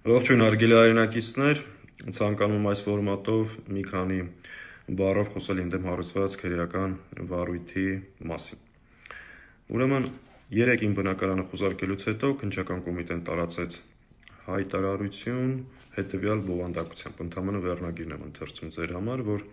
Ողջույն հարգելի հայրենակիցներ, ցանկանում եմ այս ֆորմատով մի քանի բառով խոսել իմ դեմ հարուցված քրեական վարույթի մասին։ Ուրեմն 3 իմ բնակարանը խուզարկելուց հետո քննչական կոմիտեն տարածեց հայտարարություն հետևյալ բովանդակությամբ, ընդհանրապես վերնագիրն եմ ընթերցում ձեր համար, որ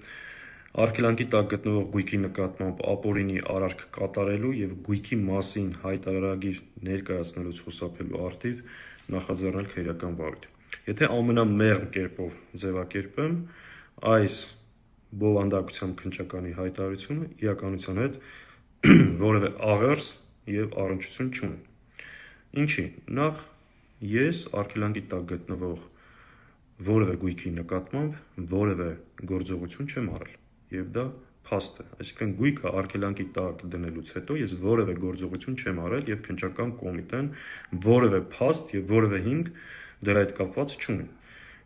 արգելանքի տակ գտնվող գույքի նկատմամբ ապօրինի արարք կատարելու եւ գույքի մասին հայտարարագիր ներկայացնելուց խուսափելու առթիվ նախաձեռնել քրեական վարույթ։ Եթե ամենամեղմ կերպով ձևակերպեմ, այս բովանդակությամբ քննչականի հայտարարությունը իրականության հետ որևէ աղերս եւ առնչություն չունի։ Ինչի՞, նախ ես արգելանքի տակ գտնվող որևէ գույքի նկատմամբ որևէ գործողություն չեմ արել եւ դա փաստ է, այսինքն գույքը արգելանքի տակ դնելուց հետո ես որևէ գործողություն չեմ արել եւ քննչական կոմիտեն որևէ փաստ եւ որևէ հիմք դրա հետ կապված չունի։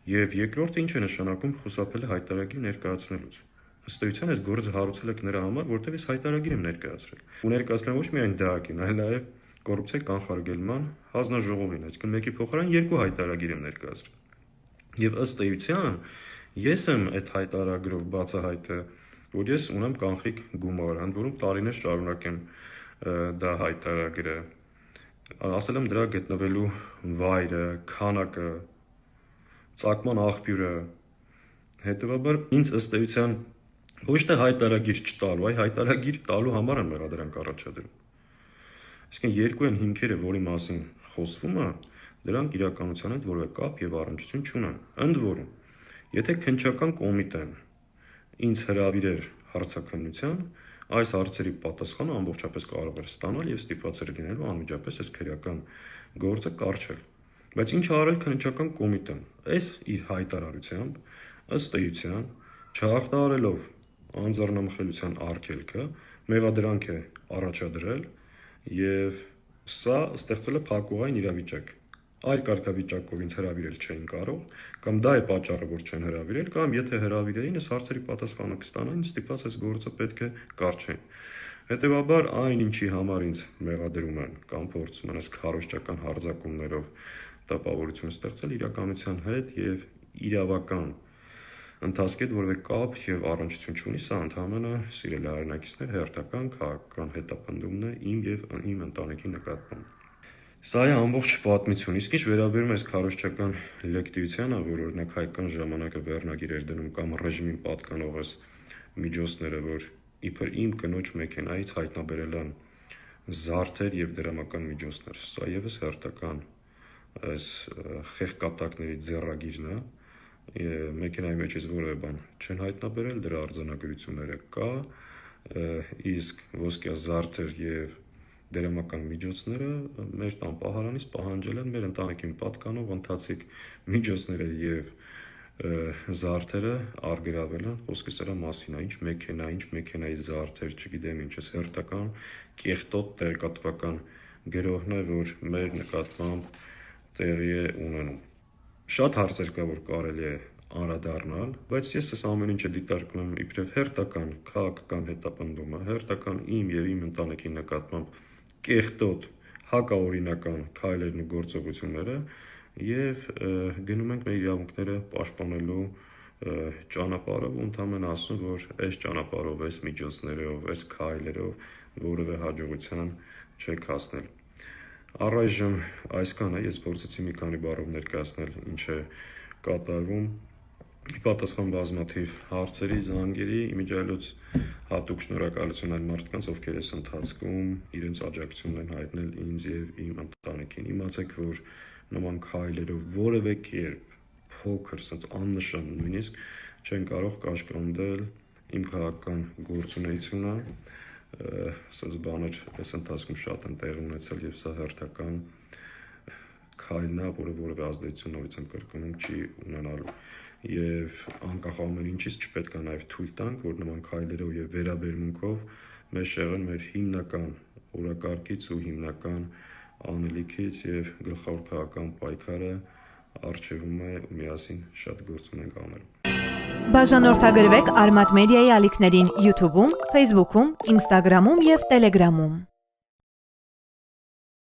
Եվ երկրորդը ինչ է նշանակում խուսափել հայտարարագիր ներկայացնելուց։ Ըստ էության այս գործը հարուցել եք նրա համար, որտեղ ես հայտարարագիր եմ ներկայացրել։ Ու ներկայացնել ոչ միայն դահակին, այլ նաեւ կոռուպցիայի կանխարգելման հանձնաժողովին, այսինքն մեկի փոխարեն 2 հայտարարագիր եմ ներկայացրել։ Եվ ըստ էության ես եմ այդ հայտարարագրով բացահայտը, որ ես ունեմ կանխիկ գումար, ընդ որում տարիներ շարունակ եմ դա հայտարարագրը, ասել եմ դրա գտնվելու վայրը, քանակը, ծագման աղբյուրը, հետևաբար ինձ ըստ էության ոչ թե հայտարարագիր չտալու, այլ հայտարարագիր տալու համար են մեղադրանք առաջադրում։ Այսինքն երկու են հիմքերը, որի մասին խոսվում է, դրանք իրականության հետ որևէ կապ եւ առնչություն չունեն։ Ընդ որում, եթե քննչական կոմիտեն ինձ հրավիրեր հարցաքննության, այս հարցերի պատասխանը ամբողջապես կարող էր ստանալ եւ ստիպված էր լինելու անմիջապես այս քրեական գործը կարճել։ Բայց ինչ արել քննչական կոմիտեն, այս իր հայտարարությամբ ըստ էության չհաղթահարելով անձեռնամխելիության արգելքը, մեղադրանք է առաջադրել եւ սա ստեղծել է փակուղային իրավիճակ։ Այլ կարգավիճակով ինձ հրավիրել չէին կարող, կամ դա է պատճառը, որ չեն հրավիրել, կամ եթե հրավիրեին, այս հարցերի պատասխանը կստանային, ստիպված այս գործը պետք է կարճեն։ Հետևաբար այն ինչի համար ինձ մեղադրում են կամ փորձում են այս քարոզչական հարձակումներով տպավորություն ստեղծել իրականության հետ եւ իրավական ընթացքի հետ որևէ կապ եւ առնչություն չունի, սա ընդհանրապես սիրելի հայրենակիցներ հերթական քաղաքական հետապնդումն է իմ եւ իմ ընտանիքի նկատմամբ։ Սա է ամբողջ պատմություն, իսկ ինչ վերաբերում է քարոզչական լեկտիվությանը, որ օրինակ հայկական ժամանակը վերնագիր էր դնում կամ ռեժիմին պատկանող այս միջոցները, որ իբր իմ կնոջ մեքենայից հայտնաբերել են զարդեր եւ դրամական միջոցներ, սա եւս հերթական այս խեղկատակների ձեռագիրն է, մեքենայի մեջ որևէ բան չեն հայտնաբերել, դրա արձանագրությունները կա, իսկ ոսկյա զարդեր եւ դրամական միջոցները մեր տան պահարանից պահանջել են մեր ընտանիքին պատկանող ընթացիկ միջոցները եւ զարդերը արգրավել են, խոսքը սրա մասին է, ինչ մեքենայի զարդեր, չգիտեմ ինչ, հերթական կեղտոտ տեղեկատվական գրոհն է, որ մեր նկատմամբ տեղի է ունենում։ Շատ հարցեր կա, որ կարելի է անդրադառնալ, բայց ես այս ամեն ինչը դիտարկում եմ իբրև հերթական քաղաքական հետապնդումը, հերթական իմ եւ իմ ընտանիքի նկատմամբ կեղտոտ հակաօրինական քայլերն ու գործողությունները եւ գնում ենք մեր իրավունքները պաշտպանելու ճանապարհով ու ընդհանրապես ասում, որ այս ճանապարհով, այս միջոցներով, այս քայլերով որևէ հաջողության չեք հասնել։ Առայժմ այսքան է, ես փորձեցի մի քանի բառով ներկայացնել ինչ է կատարվում։ Ի պատասխան բազմաթիվ հարցերի, զանգերի, իմիջիայլոց հատուկ շնորհակալություն այն մարդկանց, ովքեր այս ընթացքում իրենց աջակցությունն են հայտնել ինձ եւ իմ ընտանիքին։ Իմացեք, որ նման քայլերով որևէ կերպ փոքր, ասած աննշան նույնիսկ չեն կարող կաշկանդել իմ քաղաքական գործունեությունը, ասած բաներ այս ընթացքում շատ են տեղի ունեցել եւ սա հերթական քայլն է, որը որևէ ազդեցություն նորից եմ կրկնում չի ունենալու։ Եվ անկախ ամեն ինչից չպետք է նաև թույլ տանք, որ նման քայլերով եւ վերաբերմունքով մեր շեղեն մեր հիմնական օրակարգից ու հիմնական անելիքից եւ գլխավոր քաղաքական պայքարը արժևում է ու միասին շատ գործ ունենք անելու։ Բաժանորդագրվեք Արմատ մեդիայի ալիքներին YouTube-ում, Facebook-ում, Instagram-ում եւ Telegram-ում։